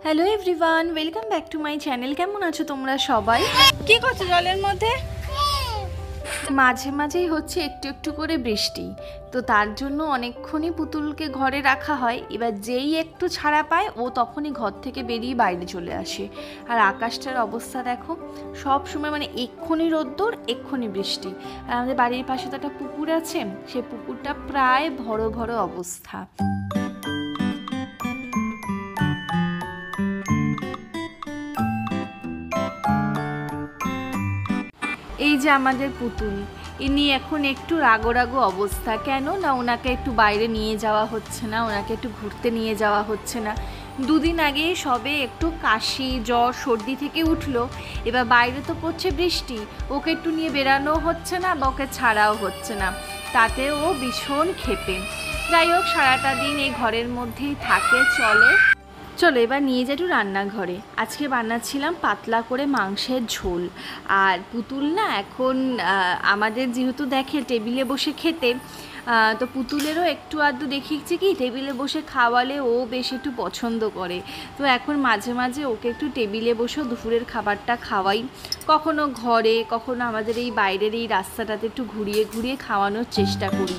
Hello everyone, welcome back to my channel. কেমন আছো তোমরা সবাই? কি করছো জলের মধ্যে? মাঝে মাঝেই হচ্ছে একটু একটু করে বৃষ্টি, তো তার জন্য অনেকক্ষণই পুতুলকে ঘরে রাখা হয়। এবার যেই একটু ছাড়া পায় ও তখনই ঘর থেকে বেরিয়ে বাইরে চলে আসে। আর আকাশটার অবস্থা দেখো, সব সময় মানে এক্ষুনি রোদ্দুর এক্ষুনি বৃষ্টি। আর আমাদের বাড়ির পাশে তো একটা পুকুর আছে, সে পুকুরটা প্রায় ভরো ভরো অবস্থা। এই যে আমাদের পুতুল, ইনি এখন একটু রাগো অবস্থা। কেন না, ওনাকে একটু বাইরে নিয়ে যাওয়া হচ্ছে না, ওনাকে একটু ঘুরতে নিয়ে যাওয়া হচ্ছে না। দুদিন আগে সবে একটু কাশি জ্বর সর্দি থেকে উঠলো, এবার বাইরে তো পড়ছে বৃষ্টি, ওকে একটু নিয়ে বেরানো হচ্ছে না বা ওকে ছাড়াও হচ্ছে না, তাতে ও ভীষণ ক্ষেপে। যাই হোক, সারাটা দিন এই ঘরের মধ্যেই থাকে, চলো এবার নিয়ে যাই একটু রান্নাঘরে। আজকে বানাচ্ছিলাম পাতলা করে মাংসের ঝোল। আর পুতুল না এখন আমাদের যেহেতু দেখে টেবিলে বসে খেতে, তো পুতুলেরও একটু আধটু দেখিয়েছি কি টেবিলে বসে খাওয়ালে ও বেশ একটু পছন্দ করে। তো এখন মাঝে মাঝে ওকে একটু টেবিলে বসেও দুপুরের খাবারটা খাওয়াই, কখনো ঘরে কখনো আমাদের এই বাইরের এই রাস্তাটাতে একটু ঘুরিয়ে ঘুরিয়ে খাওয়ানোর চেষ্টা করি।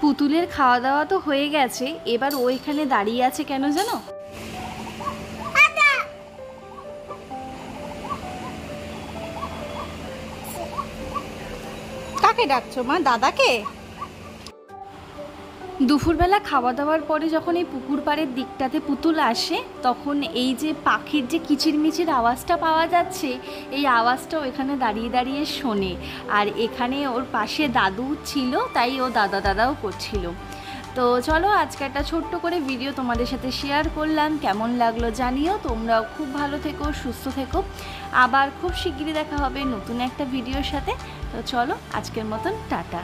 পুতুলের খাওয়া দাওয়া তো হয়ে গেছে, এবার ও এখানে দাঁড়িয়ে আছে কেন জানো? কাকে ডাকছো মা? দাদাকে? দুপুরবেলা খাওয়া দাওয়ার পরে যখন এই পুকুর পাড়ের দিকটাতে পুতুল আসে, তখন এই যে পাখির যে কিচিরমিচির আওয়াজটা পাওয়া যাচ্ছে, এই আওয়াজটাও এখানে দাঁড়িয়ে দাঁড়িয়ে শোনে। আর এখানে ওর পাশে দাদু ছিল, তাই ও দাদাও করছিল। তো চলো আজকে একটা ছোট্ট করে ভিডিও তোমাদের সাথে শেয়ার করলাম, কেমন লাগলো জানিও। তোমরাও খুব ভালো থেকো, সুস্থ থেকো। আবার খুব শিগগিরই দেখা হবে নতুন একটা ভিডিওর সাথে। তো চলো আজকের মতন টাটা।